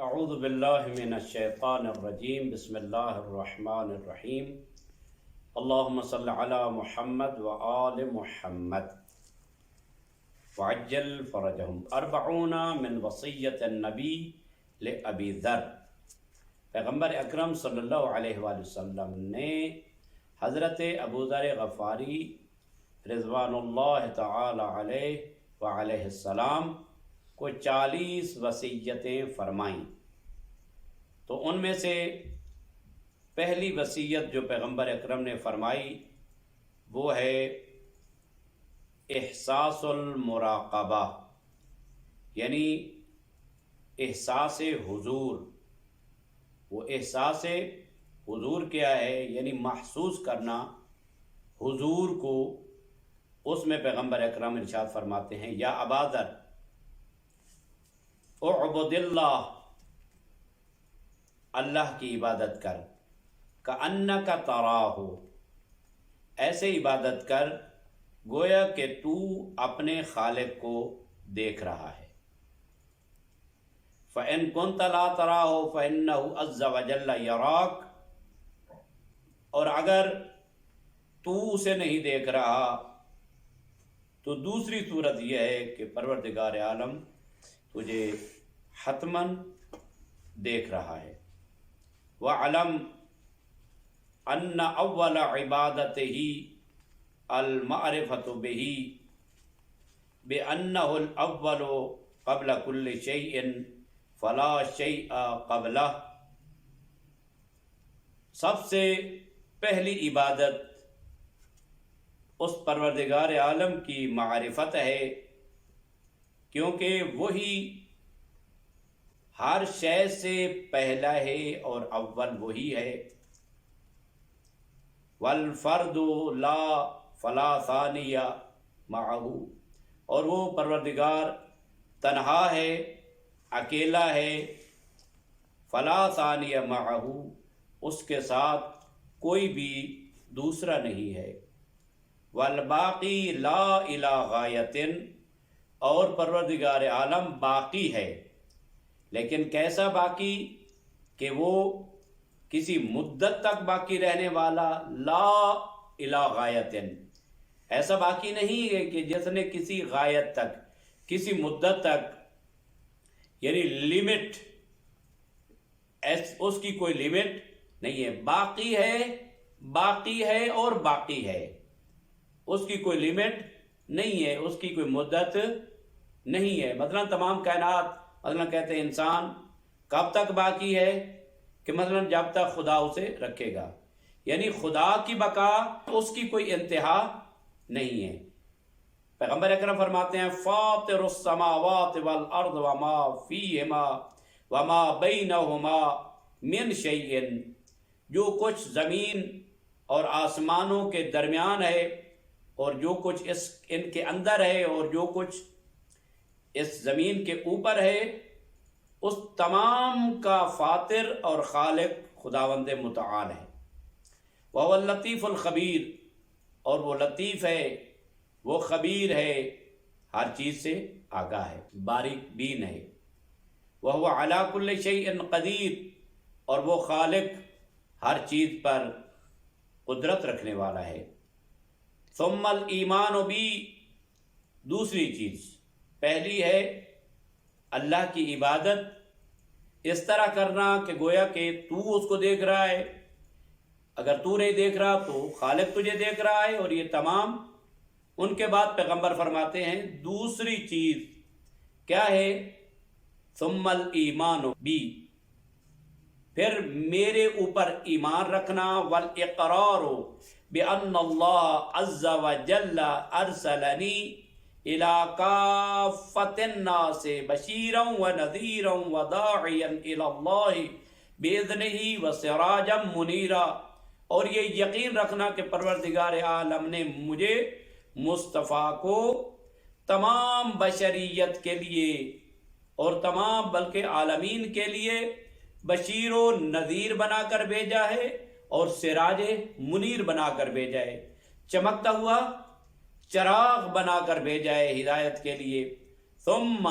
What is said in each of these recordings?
اعوذ باللہ من الشیطان الرجیم بسم اللہ الرحمن الرحیم اللہم صل علی محمد وآل محمد وعجل فرجہم 40 من وصیت النبی لأبی ذر۔ پیغمبر اکرم صلی اللہ علیہ وآلہ وسلم نے حضرت ابو ذر غفاری رضوان اللہ تعالی علیہ وعلیہ السلام کو 40 وصیتیں فرمائیں۔ تو ان میں سے پہلی وصیت جو پیغمبر اکرم نے فرمائی وہ ہے احساس المراقبہ، یعنی احساس حضور۔ وہ احساس حضور کیا ہے؟ یعنی محسوس کرنا حضور کو۔ اس میں پیغمبر اکرم ارشاد فرماتے ہیں یا ابا ذر اعبد اللہ کی عبادت کر، کأنک تراہ، ایسے عبادت کر گویا کہ تو اپنے خالق کو دیکھ رہا ہے۔ فإن كنت لا تراہ فإنه عز وجل یراک، اور اگر تو اسے نہیں دیکھ رہا تو دوسری صورت یہ ہے کہ پروردگار عالم تجھے حتماً دیکھ رہا ہے۔ وَعَلَمْ أَنَّ أَوَّلَ عِبَادَتِهِ الْمَعْرِفَةُ بِهِ بِأَنَّهُ الْأَوَّلُ قَبْلَ كُلِّ شَيْءٍ فَلَا شَيْءَ قَبْلَهُ، سب سے پہلی عبادت اس پروردگار عالم کی معرفت ہے، کیونکہ وہی ہر شے سے پہلا ہے اور اول وہی ہے۔ والفرد لا فلا ثانی معہ، اور وہ پروردگار تنہا ہے، اکیلا ہے، فلا ثانی معہ، اس کے ساتھ کوئی بھی دوسرا نہیں ہے۔ والباقی لا الی غایۃ، اور پروردگار عالم باقی ہے، لیکن کیسا باقی کہ وہ کسی مدت تک باقی رہنے والا، لا الی غایۃ، ایسا باقی نہیں ہے کہ جس نے کسی غایت تک، کسی مدت تک، یعنی لمٹ، اس کی کوئی لمٹ نہیں ہے۔ باقی ہے، باقی ہے اور باقی ہے، اس کی کوئی لمٹ نہیں ہے، اس کی کوئی مدت نہیں ہے۔ مثلا تمام کائنات، مثلا کہتے ہیں انسان کب تک باقی ہے کہ مثلا جب تک خدا اسے رکھے گا، یعنی خدا کی بقا اس کی کوئی انتہا نہیں ہے۔ پیغمبر اکرم فرماتے ہیں فاطر السماوات والارض وما فیہما وما بینہما من شیء، جو کچھ زمین اور آسمانوں کے درمیان ہے اور جو کچھ ان کے اندر ہے اور جو کچھ اس زمین کے اوپر ہے، اس تمام کا فاطر اور خالق خداوند متعال ہے۔ وَهُوَ اللطیف الخبیر، اور وہ لطیف ہے، وہ خبیر ہے، ہر چیز سے آگاہ ہے، باریک بین ہے۔ وَهُوَ عَلَى كُلِّ شَيْءٍ قدیر، اور وہ خالق ہر چیز پر قدرت رکھنے والا ہے۔ ثم الایمان بی، دوسری چیز، پہلی ہے اللہ کی عبادت اس طرح کرنا کہ گویا کہ تو اس کو دیکھ رہا ہے، اگر تو نہیں دیکھ رہا تو خالق تجھے دیکھ رہا ہے، اور یہ تمام۔ ان کے بعد پیغمبر فرماتے ہیں دوسری چیز کیا ہے؟ ثم الایمان بی، پھر میرے اوپر ایمان رکھنا، والاقرار بأن اللہ عز وجل ارسلنی الى کافۃ الناس بشیرا ونذیرا وداعیا الى اللہ باذنہ وسراجا منیرا، اور یہ یقین رکھنا کہ پروردگار عالم نے مجھے مصطفیٰ کو تمام بشریت کے لیے اور تمام بلکہ عالمین کے لیے بشیر و نذیر بنا کر بھیجا ہے اور سراج منیر بنا کر بھیجا ہے، چمکتا ہوا چراغ بنا کر بھیجا ہے ہدایت کے لیے۔ ثم،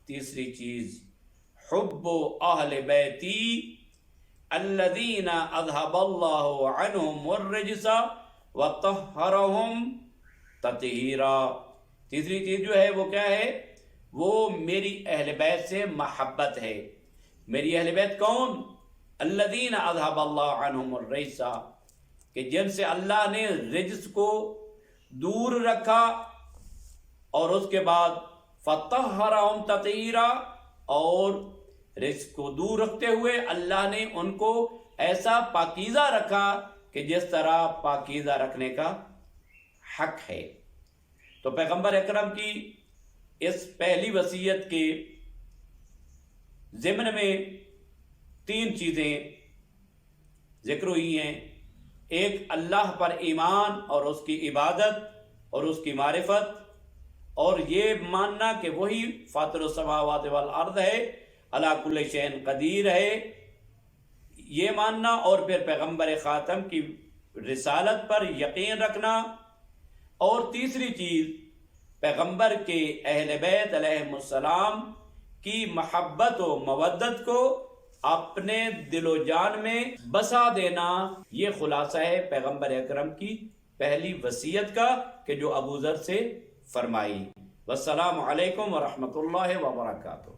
تیسری چیز، حب اہل بیتی الذین اذهب اللہ عنہم الرجس وطہرہم تطہیرا۔ تیسری چیز جو ہے وہ کیا ہے؟ وہ میری اہل بیت سے محبت ہے۔ میری اہل بیت کون؟ الذین اذهب اللہ عنہم الرجس، کہ جن سے اللہ نے رجس کو دور رکھا، اور اس کے بعد فطہرہم تطہیرا، اور رجس کو دور رکھتے ہوئے اللہ نے ان کو ایسا پاکیزہ رکھا کہ جس طرح پاکیزہ رکھنے کا حق ہے۔ تو پیغمبر اکرم کی اس پہلی وصیت کے ضمن میں 3 چیزیں ذکر ہوئی ہیں۔ ایک، اللہ پر ایمان اور اس کی عبادت اور اس کی معرفت، اور یہ ماننا کہ وہی فاطر السماوات والارض ہے، علی کل شیء قدیر ہے، یہ ماننا، اور پھر پیغمبر خاتم کی رسالت پر یقین رکھنا، اور تیسری چیز پیغمبر کے اہل بیت علیہم السلام کی محبت و مودت کو اپنے دل و جان میں بسا دینا۔ یہ خلاصہ ہے پیغمبر اکرم کی پہلی وصیت کا کہ جو ابو ذر سے فرمائی۔ والسلام علیکم ورحمۃ اللہ وبرکاتہ۔